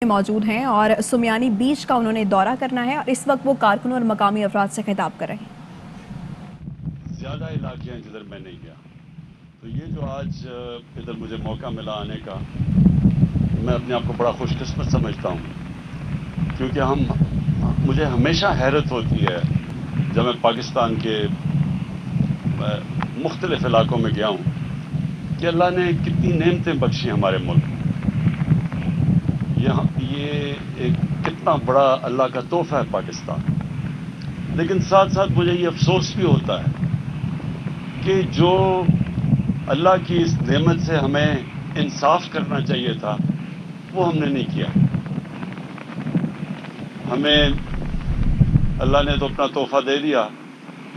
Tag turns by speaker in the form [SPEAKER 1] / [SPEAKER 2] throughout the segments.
[SPEAKER 1] موجود ہیں اور سمیانی بیچ کا انہوں نے دورہ کرنا ہے اور اس وقت وہ کارکنوں اور مقامی افراد سے خطاب کر رہے ہیں۔
[SPEAKER 2] زیادہ علاقے ہیں جدھر میں نہیں گیا، تو یہ جو آج ادھر مجھے موقع ملا آنے کا، میں اپنے آپ کو بڑا خوش قسمت سمجھتا ہوں، کیونکہ مجھے ہمیشہ حیرت ہوتی ہے جب میں پاکستان کے مختلف علاقوں میں گیا ہوں کہ اللہ نے کتنی نعمتیں بخشی ہمارے ملک میں۔ یہ ایک کتنا بڑا اللہ کا تحفہ ہے پاکستان، لیکن ساتھ ساتھ مجھے یہ افسوس بھی ہوتا ہے کہ جو اللہ کی اس نعمت سے ہمیں انصاف کرنا چاہیے تھا وہ ہم نے نہیں کیا۔ ہمیں اللہ نے تو اپنا تحفہ دے دیا،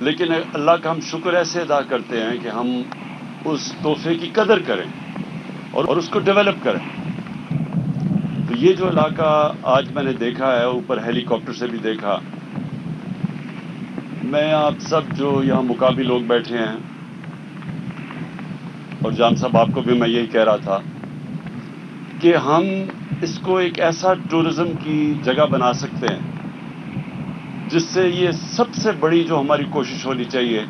[SPEAKER 2] لیکن اللہ کا ہم شکر ایسے ادا کرتے ہیں کہ ہم اس تحفے کی قدر کریں اور اس کو ڈیولپ کریں۔ تو یہ جو علاقہ آج میں نے دیکھا ہے، اوپر ہیلی کاپٹر سے بھی دیکھا، میں آپ سب جو یہاں مقامی لوگ بیٹھے ہیں، اور جان صاحب آپ کو بھی میں یہی کہہ رہا تھا کہ ہم اس کو ایک ایسا ٹورزم کی جگہ بنا سکتے ہیں جس سے یہ سب سے بڑی جو ہماری کوشش ہونی چاہیے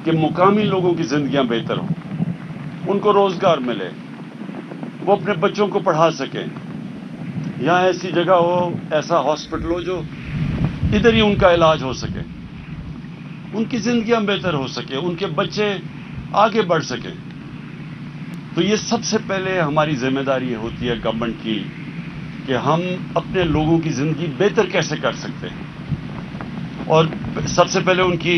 [SPEAKER 2] کہ مقامی لوگوں کی زندگیاں بہتر ہوں، ان کو روزگار ملے، وہ اپنے بچوں کو پڑھا سکیں، یہاں ایسی جگہ ہو، ایسا ہاسپٹل ہو جو ادھر ہی ان کا علاج ہو سکے، ان کی زندگیاں بہتر ہو سکے، ان کے بچے آگے بڑھ سکیں۔ تو یہ سب سے پہلے ہماری ذمہ داری ہوتی ہے گورنمنٹ کی کہ ہم اپنے لوگوں کی زندگی بہتر کیسے کر سکتے ہیں، اور سب سے پہلے ان کی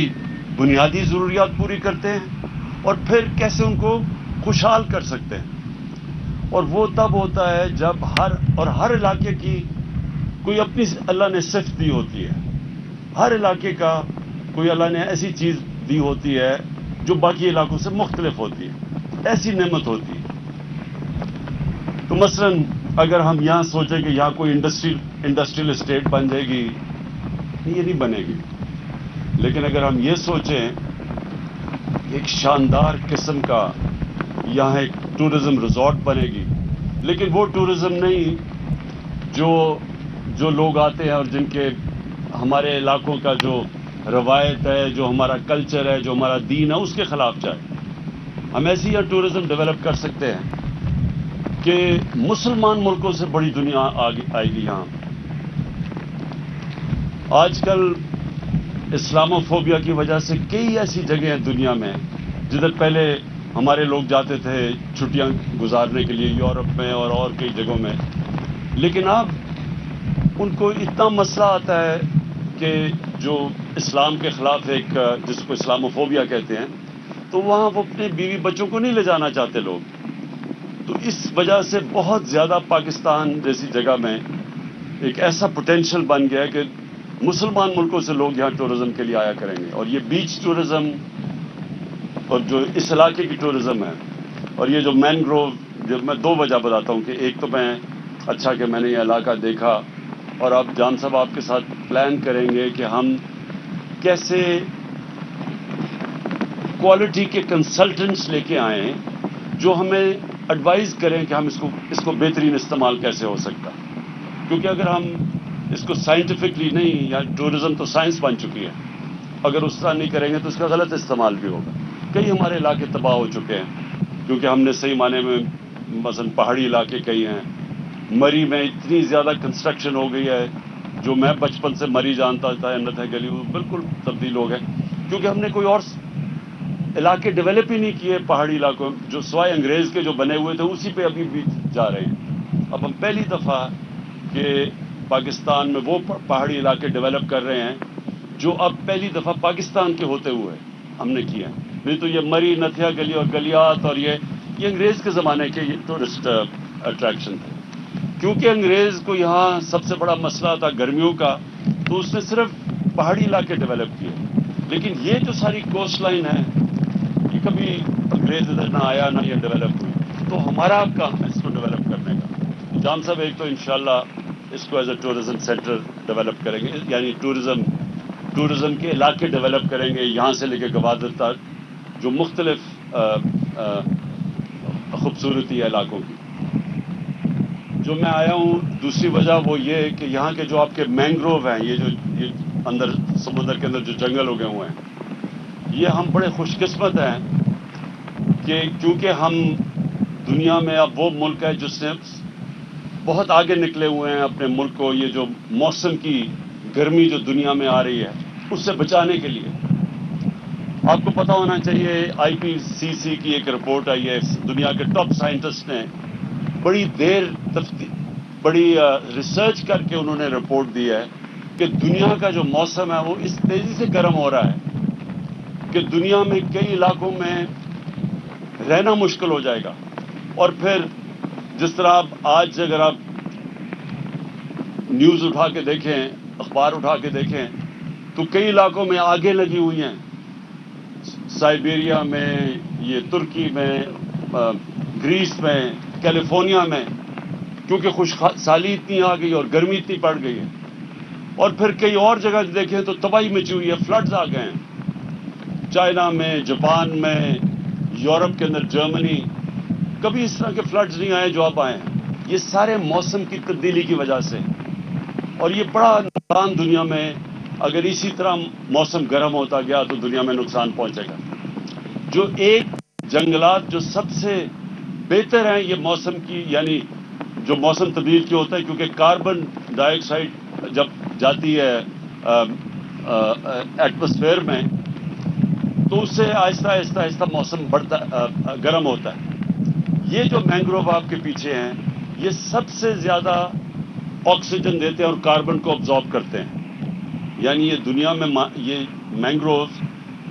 [SPEAKER 2] بنیادی ضروریات پوری کرتے ہیں، اور پھر کیسے ان کو خوشحال کر سکتے ہیں۔ اور وہ تب ہوتا ہے جب ہر علاقے کی کوئی اپنی اللہ نے صفت دی ہوتی ہے، ہر علاقے کا کوئی اللہ نے ایسی چیز دی ہوتی ہے جو باقی علاقوں سے مختلف ہوتی ہے، ایسی نعمت ہوتی ہے۔ تو مثلا اگر ہم یہاں سوچیں کہ یہاں کوئی انڈسٹریل اسٹیٹ بن جائے گی، یہ نہیں بنے گی، لیکن اگر ہم یہ سوچیں ایک شاندار قسم کا یہاں ایک ٹورزم ریزورٹ بنے گی، لیکن وہ ٹورزم نہیں جو لوگ آتے ہیں اور جن کے ہمارے علاقوں کا جو روایت ہے، جو ہمارا کلچر ہے، جو ہمارا دین ہے، اس کے خلاف جائے۔ ہم ایسی یا ٹورزم ڈیولپ کر سکتے ہیں کہ مسلمان ملکوں سے بڑی دنیا آئے گی یہاں۔ آج کل اسلاموفوبیا کی وجہ سے کئی ایسی جگہیں ہیں دنیا میں جدھر پہلے ہمارے لوگ جاتے تھے چھٹیاں گزارنے کے لیے، یورپ میں اور کئی جگہوں میں، لیکن اب ان کو اتنا مسئلہ آتا ہے کہ جو اسلام کے خلاف ایک جس کو اسلاموفوبیا کہتے ہیں، تو وہاں وہ اپنے بیوی بچوں کو نہیں لے جانا چاہتے لوگ۔ تو اس وجہ سے بہت زیادہ پاکستان جیسی جگہ میں ایک ایسا پوٹینشل بن گیا ہے کہ مسلمان ملکوں سے لوگ یہاں ٹورزم کے لیے آیا کریں گے، اور یہ بیچ ٹورزم اور جو اس علاقے کی ٹورزم ہے، اور یہ جو مینگروو، جو میں دو وجہ بتاتا ہوں کہ ایک تو میں نے یہ علاقہ دیکھا، اور اب جان صاحب آپ کے ساتھ پلان کریں گے کہ ہم کیسے کوالٹی کے کنسلٹنٹس لے کے آئیں جو ہمیں ایڈوائز کریں کہ ہم اس کو بہترین استعمال کیسے ہو سکتا، کیونکہ اگر ہم اس کو سائنٹیفکلی نہیں، یا ٹورزم تو سائنس بن چکی ہے، اگر اس طرح نہیں کریں گے تو اس کا غلط استعمال بھی ہوگا۔ کئی ہمارے علاقے تباہ ہو چکے ہیں کیونکہ ہم نے صحیح معنی میں مثلا پہاڑی علاقے کئی ہیں۔ مری میں اتنی زیادہ کنسٹرکشن ہو گئی ہے، جو میں بچپن سے مری جانتا تھا، نتھ گلی، وہ بالکل تبدیل ہو گئے کیونکہ ہم نے کوئی اور علاقے ڈیولپ ہی نہیں کیے۔ پہاڑی علاقوں جو سوائے انگریز کے جو بنے ہوئے تھے اسی پہ ابھی بھی جا رہے ہیں۔ اب ہم پہلی دفعہ کہ پاکستان میں وہ پہاڑی علاقے ڈیولپ کر رہے ہیں جو اب پہلی دفعہ پاکستان کے ہوتے ہوئے ہم نے کیا۔ نہیں تو یہ مری، نتھیا گلی اور گلیات اور یہ انگریز کے زمانے کے یہ ٹورسٹ اٹریکشن تھے، کیونکہ انگریز کو یہاں سب سے بڑا مسئلہ تھا گرمیوں کا، تو اس نے صرف پہاڑی علاقے ڈیولپ کیے، لیکن یہ جو ساری کوسٹ لائن ہے یہ کبھی انگریز ادھر نہ آیا نہ یہ ڈیولپ ہوئی، تو ہمارا کام ہے اس کو ڈیولپ کرنے کا۔ جان صاحب ایک تو انشاءاللہ اس کو as a tourism centre develop کریں گے، یعنی ٹورزم کے علاقے ڈیولپ کریں گے، یہاں سے لے کے گوادر تک جو مختلف خوبصورتی ہے علاقوں کی۔ جو میں آیا ہوں دوسری وجہ وہ یہ ہے کہ یہاں کے جو آپ کے مینگروو ہیں، یہ اندر سمندر کے اندر جو جنگل ہو گئے ہوئے ہیں، یہ ہم بڑے خوش قسمت ہیں کہ کیونکہ ہم دنیا میں اب وہ ملک ہے جس نے بہت آگے نکلے ہوئے ہیں اپنے ملک کو یہ جو موسم کی گرمی جو دنیا میں آ رہی ہے اس سے بچانے کے لیے۔ آپ کو پتا ہونا چاہیے IPCC کی ایک رپورٹ آئی ہے، دنیا کے ٹاپ سائنٹسٹ نے بڑی بڑی ریسرچ کر کے انہوں نے رپورٹ دی ہے کہ دنیا کا جو موسم ہے وہ اس تیزی سے گرم ہو رہا ہے کہ دنیا میں کئی علاقوں میں رہنا مشکل ہو جائے گا۔ اور پھر جس طرح آج اگر آپ نیوز اٹھا کے دیکھیں، اخبار اٹھا کے دیکھیں تو کئی علاقوں میں آگیں لگی ہوئی ہیں، سائبیریا میں، یہ ترکی میں، گریس میں، کیلیفورنیا میں، کیونکہ خشک سالی اتنی آ گئی اور گرمی اتنی پڑ گئی ہے۔ اور پھر کئی اور جگہ دیکھیں تو تباہی مچی ہوئی ہے، فلڈز آ گئے ہیں چائنا میں، جاپان میں، یورپ کے اندر جرمنی۔ کبھی اس طرح کے فلڈز نہیں آئے جو اب آئے ہیں، یہ سارے موسم کی تبدیلی کی وجہ سے۔ اور یہ بڑا نقصان دنیا میں، اگر اسی طرح موسم گرم ہوتا گیا تو دنیا میں نقصان پہنچے گا۔ جو ایک جنگلات جو سب سے بہتر ہیں یہ موسم کی، یعنی جو موسم تبدیل کی ہوتا ہے، کیونکہ کاربن ڈائی آکسائڈ جب جاتی ہے ایٹماسفیئر میں تو اس سے آہستہ آہستہ آہستہ موسم گرم ہوتا ہے۔ یہ جو مینگروو آپ کے پیچھے ہیں یہ سب سے زیادہ آکسیجن دیتے ہیں اور کاربن کو ابزارب کرتے ہیں۔ یعنی یہ دنیا میں یہ مینگروو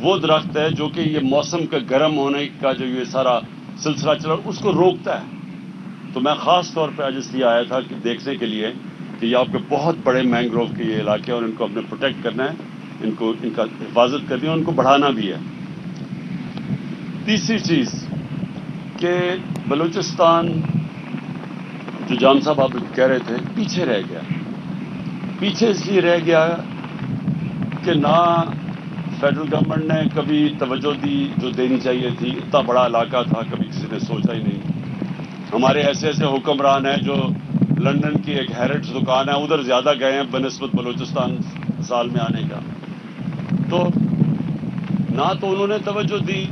[SPEAKER 2] وہ درخت ہے جو کہ یہ موسم کا گرم ہونے کا جو یہ سارا سلسلہ چلا اس کو روکتا ہے۔ تو میں خاص طور پہ آج اس لیے آیا تھا کہ دیکھنے کے لیے کہ یہ آپ کے بہت بڑے مینگروو کے یہ علاقے ہیں اور ان کو اپنے پروٹیکٹ کرنا ہے، ان کا حفاظت کرنی ہے اور ان کو بڑھانا بھی ہے۔ تیسری چیز کہ بلوچستان جو جان صاحب آپ کہہ رہے تھے پیچھے رہ گیا۔ پیچھے اس لیے رہ گیا کہ نہ فیڈرل گورنمنٹ نے کبھی توجہ دی جو دینی چاہیے تھی، اتنا بڑا علاقہ تھا کبھی کسی نے سوچا ہی نہیں۔ ہمارے ایسے ایسے حکمران ہیں جو لندن کی ایک ہیرٹس دکان ہے ادھر زیادہ گئے ہیں بنسبت بلوچستان سال میں آنے کا۔ تو نہ تو انہوں نے توجہ دی،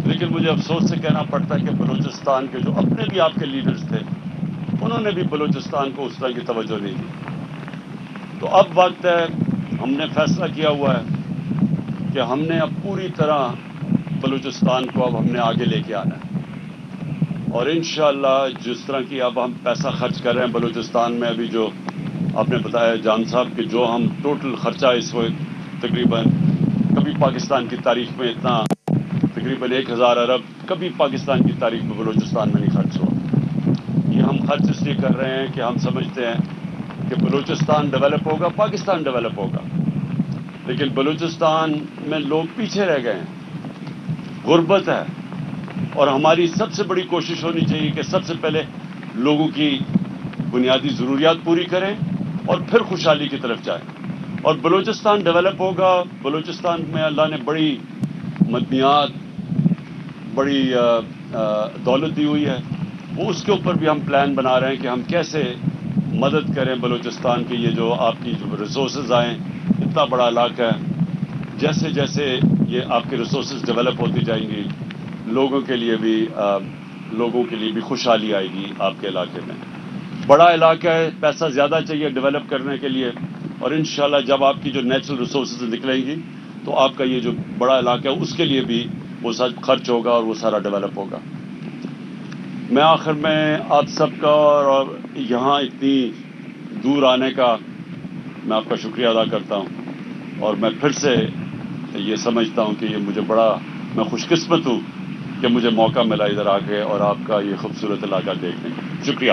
[SPEAKER 2] لیکن مجھے افسوس سے کہنا پڑتا ہے کہ بلوچستان کے جو اپنے بھی آپ کے لیڈرز تھے انہوں نے بھی بلوچستان کو اس طرح کی توجہ نہیں دی۔ تو اب وقت ہے، ہم نے فیصلہ کیا ہوا ہے کہ ہم نے اب پوری طرح بلوچستان کو اب ہم نے آگے لے کے آنا ہے، اور انشاءاللہ جس طرح کی اب ہم پیسہ خرچ کر رہے ہیں بلوچستان میں، ابھی جو آپ نے بتایا جان صاحب کہ جو ہم ٹوٹل خرچہ اس وقت تقریباً کبھی پاکستان کی تاریخ میں اتنا تقریباً 1000 ارب کبھی پاکستان کی تاریخ میں بلوچستان میں نہیں خرچ ہوا۔ یہ ہم خرچ اس لیے کر رہے ہیں کہ ہم سمجھتے ہیں کہ بلوچستان ڈیولپ ہوگا، پاکستان ڈیولپ ہوگا، لیکن بلوچستان میں لوگ پیچھے رہ گئے ہیں، غربت ہے، اور ہماری سب سے بڑی کوشش ہونی چاہیے کہ سب سے پہلے لوگوں کی بنیادی ضروریات پوری کریں اور پھر خوشحالی کی طرف جائیں، اور بلوچستان ڈیولپ ہوگا۔ بلوچستان میں اللہ نے بڑی مدنیات، بڑی دولت دی ہوئی ہے، وہ اس کے اوپر بھی ہم پلان بنا رہے ہیں کہ ہم کیسے مدد کریں بلوچستان کے یہ جو آپ کی جو ریسورسز آئیں، اتنا بڑا علاقہ ہے، جیسے جیسے یہ آپ کے ریسورسز ڈیولپ ہوتی جائیں گی لوگوں کے لیے بھی خوشحالی آئے گی آپ کے علاقے میں۔ بڑا علاقہ ہے، پیسہ زیادہ چاہیے ڈیولپ کرنے کے لیے، اور انشاءاللہ جب آپ کی جو نیچرل ریسورسز نکلیں گی تو آپ کا یہ جو بڑا علاقہ ہے اس کے لیے بھی وہ سب خرچ ہوگا اور وہ سارا ڈیولپ ہوگا۔ میں آخر میں آپ سب کا اور یہاں اتنی دور آنے کا میں آپ کا شکریہ ادا کرتا ہوں، اور میں پھر سے یہ سمجھتا ہوں کہ یہ مجھے میں خوش قسمت ہوں کہ مجھے موقع ملا ادھر آ کے اور آپ کا یہ خوبصورت علاقہ دیکھنے کا۔ شکریہ۔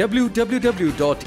[SPEAKER 3] www.arYnews.tv।